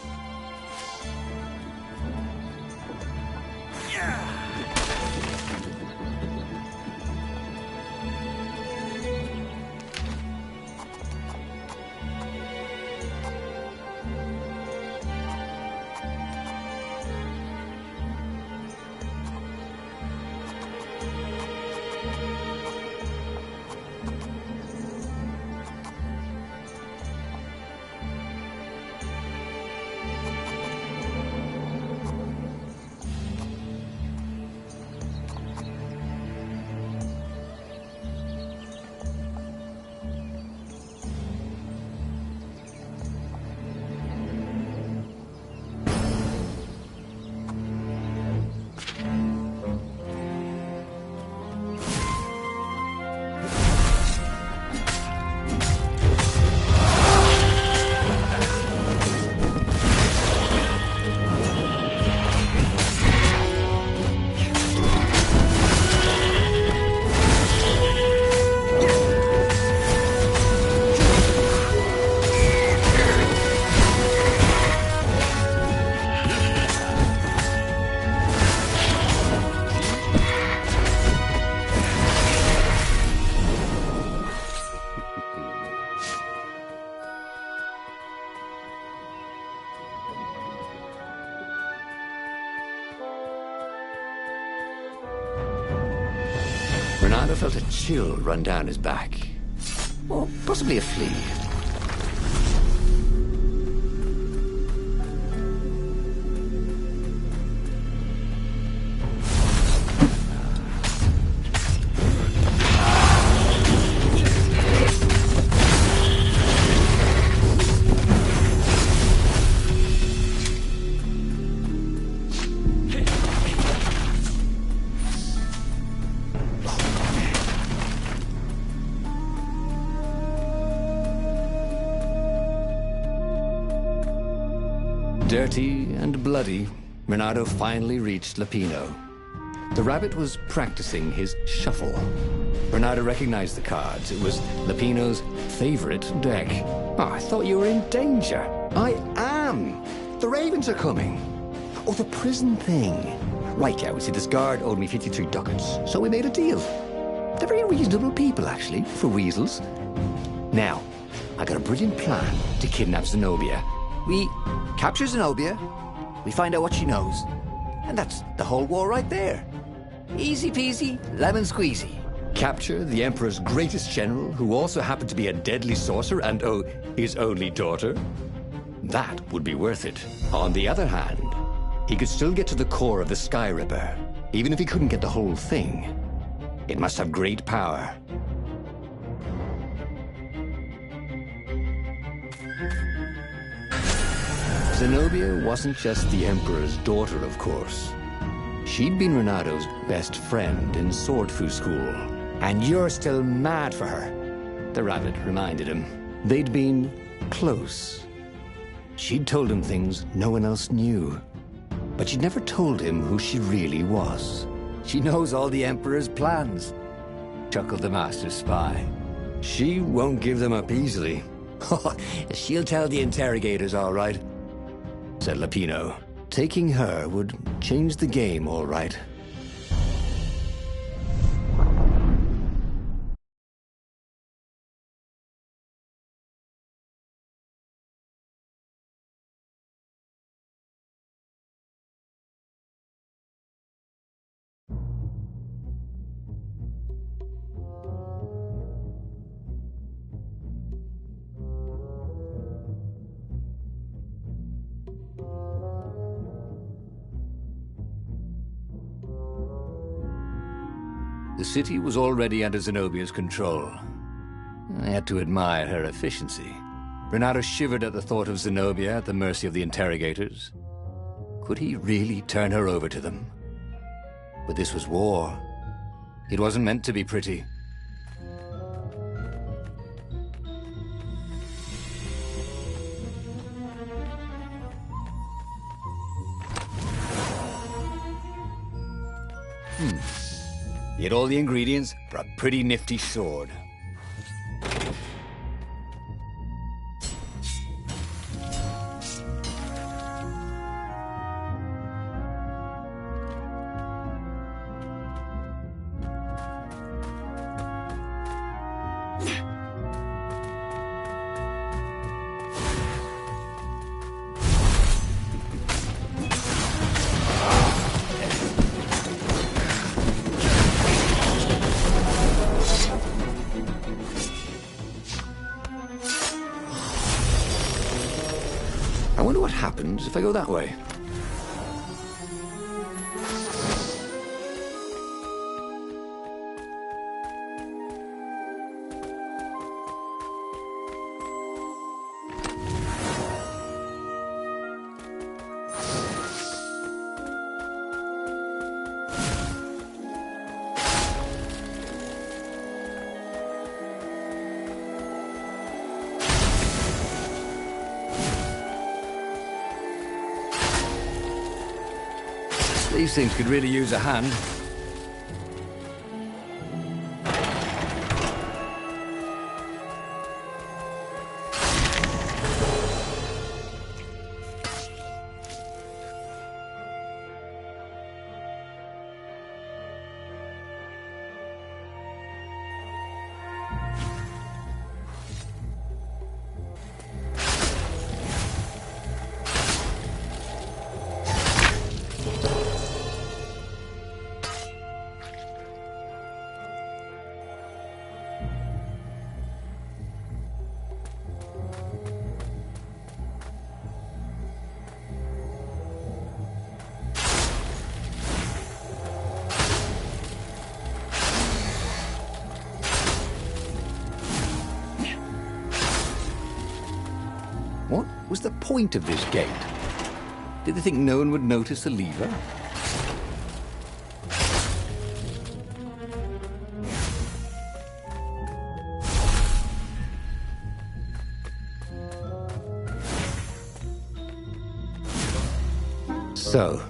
Renato felt a chill run down his back. Or possibly a flea. Dirty and bloody, Renato finally reached Lapino. The rabbit was practicing his shuffle. Renato recognized the cards. It was Lapino's favorite deck. Oh, I thought you were in danger. I am. The ravens are coming. Oh, the prison thing. Right, yeah, see, this guard owed me 53 ducats, so we made a deal. They're very reasonable people, actually, for weasels. Now, I got a brilliant plan to kidnap Zenobia. We capture Zenobia, we find out what she knows, and that's the whole war right there. Easy peasy, lemon squeezy. Capture the Emperor's greatest general, who also happened to be a deadly sorcerer and, oh, his only daughter? That would be worth it. On the other hand, he could still get to the core of the Sky Ripper, even if he couldn't get the whole thing. It must have great power. Zenobia wasn't just the Emperor's daughter, of course. She'd been Renato's best friend in Sword Fu school. And you're still mad for her, the rabbit reminded him. They'd been close. She'd told him things no one else knew. But she'd never told him who she really was. She knows all the Emperor's plans, chuckled the master spy. She won't give them up easily. She'll tell the interrogators, all right, said Lapino. Taking her would change the game, all right. The city was already under Zenobia's control. I had to admire her efficiency. Renato shivered at the thought of Zenobia at the mercy of the interrogators. Could he really turn her over to them? But this was war. It wasn't meant to be pretty. He had all the ingredients for a pretty nifty sword. mind if I go that way? These things could really use a hand. What was the point of this gate? Did they think no one would notice the lever? So,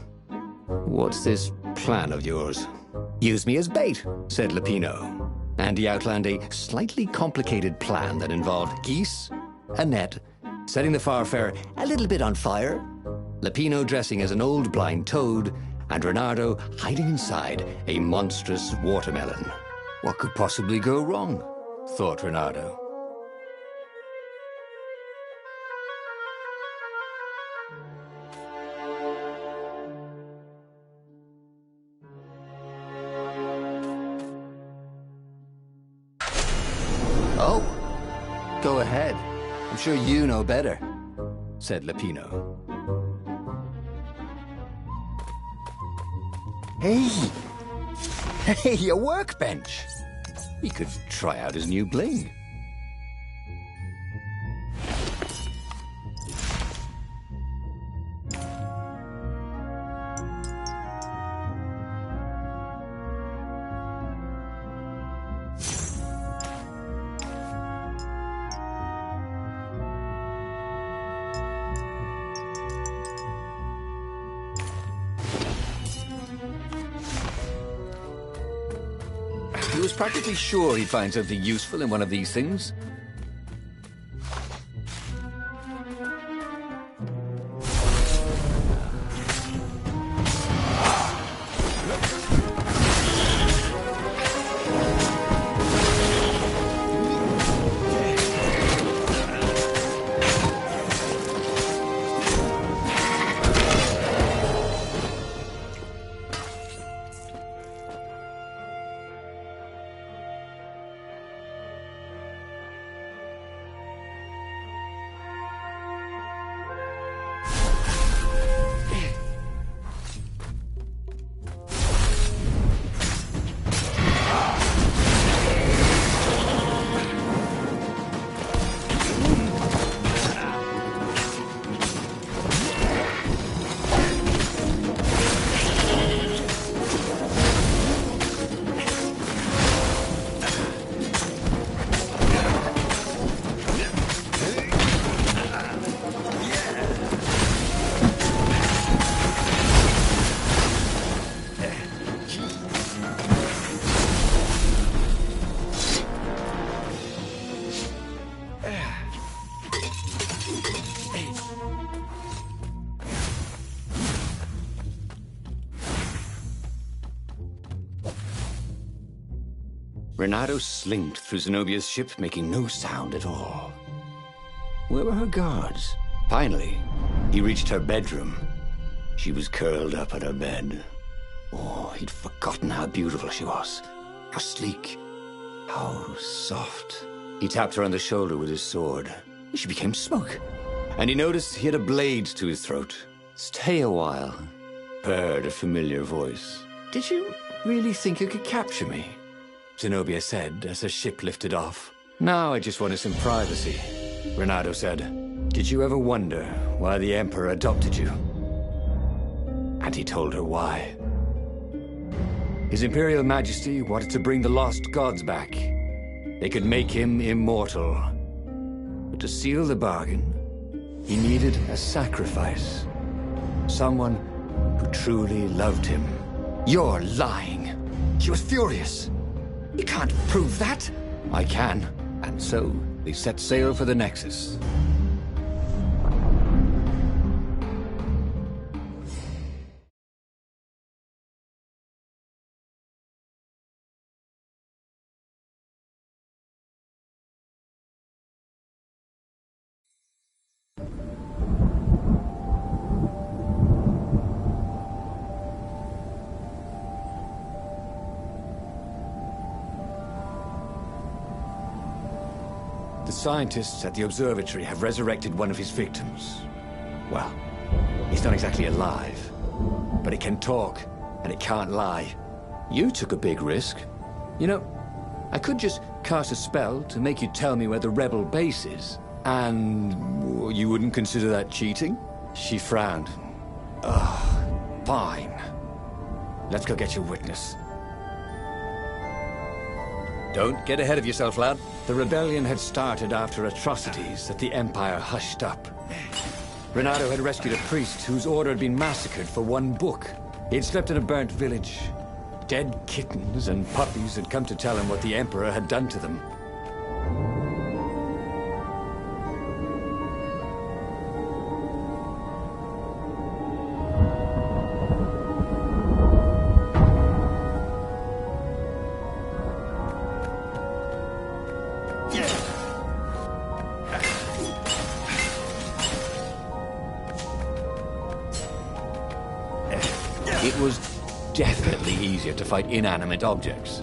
what's this plan of yours? Use me as bait, said Lupino. And he outlined a slightly complicated plan that involved geese, a net, setting the Farfarer a little bit on fire, Lupino dressing as an old blind toad, and Reynardo hiding inside a monstrous watermelon. What could possibly go wrong? Thought Reynardo. Oh, go ahead. I'm sure you know better, said Lupino. Hey, a workbench. He could try out his new bling. He was practically sure he'd find something useful in one of these things. Reynardo slinked through Zenobia's ship, making no sound at all. Where were her guards? Finally, he reached her bedroom. She was curled up on her bed. Oh, he'd forgotten how beautiful she was. How sleek. How soft. He tapped her on the shoulder with his sword. She became smoke. and he noticed he had a blade to his throat. "Stay a while," purred a familiar voice. "Did you really think you could capture me?" Zenobia said as her ship lifted off. "Now I just wanted some privacy." Renato said, "Did you ever wonder why the Emperor adopted you?" And he told her why. His Imperial Majesty wanted to bring the lost gods back. They could make him immortal. But to seal the bargain, he needed a sacrifice. Someone who truly loved him. You're lying. She was furious. You can't prove that. I can. And so, they set sail for the Nexus. The scientists at the observatory have resurrected one of his victims. Well, he's not exactly alive, but it can talk, and it can't lie. You took a big risk. You know, I could just cast a spell to make you tell me where the rebel base is, and you wouldn't consider that cheating? She frowned. Ugh, fine. Let's go get your witness. Don't get ahead of yourself, lad. The rebellion had started after atrocities that the Empire hushed up. Renato had rescued a priest whose order had been massacred for one book. He had slept in a burnt village. Dead kittens and puppies had come to tell him what the Emperor had done to them. It was definitely easier to fight inanimate objects.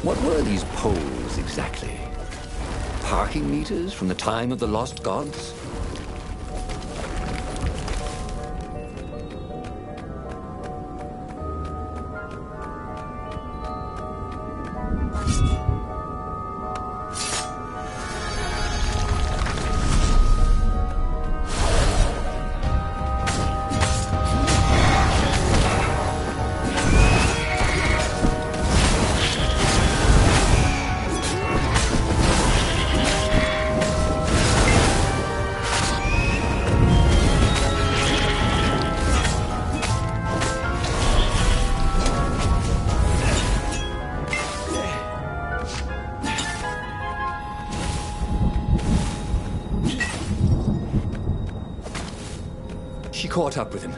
What were these poles exactly? Parking meters from the time of the lost gods? She caught up with him.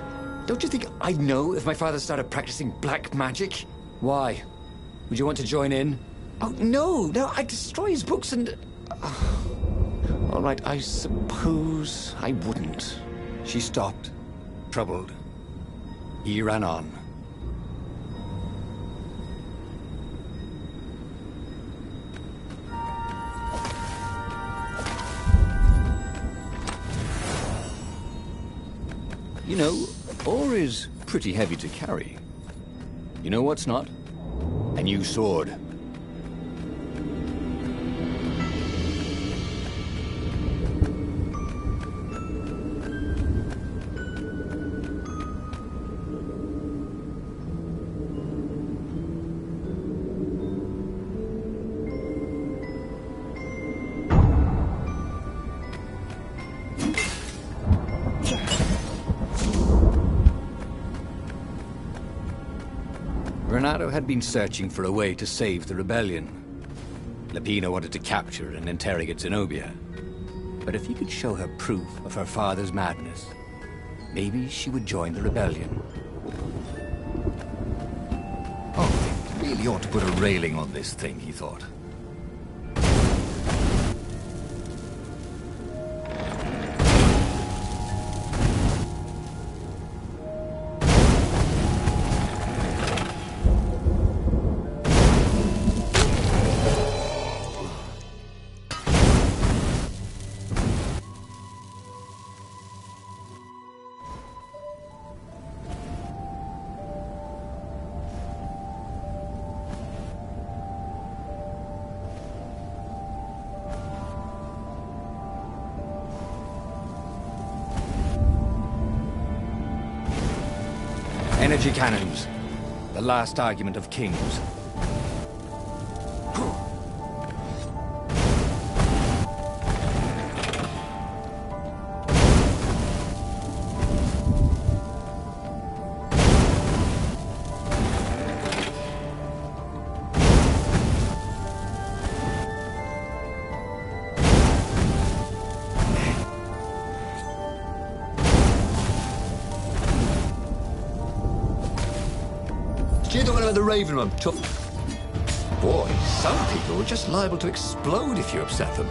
Don't you think I'd know if my father started practicing black magic? Why? Would you want to join in? Oh, no, I'd destroy his books and... All right, I suppose I wouldn't. She stopped, troubled. He ran on. You know, ore is pretty heavy to carry. You know what's not? A new sword. Renato had been searching for a way to save the rebellion. Lapina wanted to capture and interrogate Zenobia. But if he could show her proof of her father's madness, maybe she would join the rebellion. Oh, they really ought to put a railing on this thing, he thought. Energy cannons. The last argument of kings. You the one about the Raven one, tough. Boy, some people are just liable to explode if you upset them.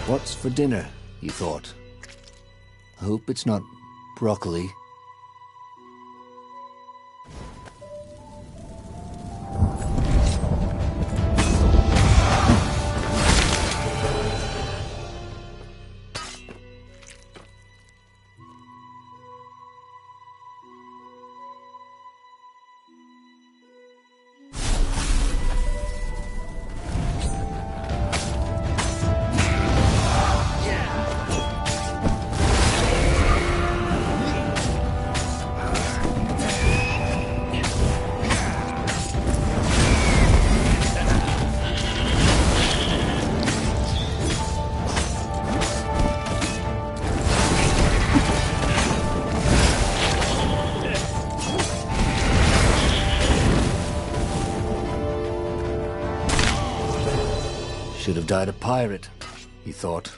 What's for dinner, he thought. I hope it's not broccoli. Should have died a pirate, he thought.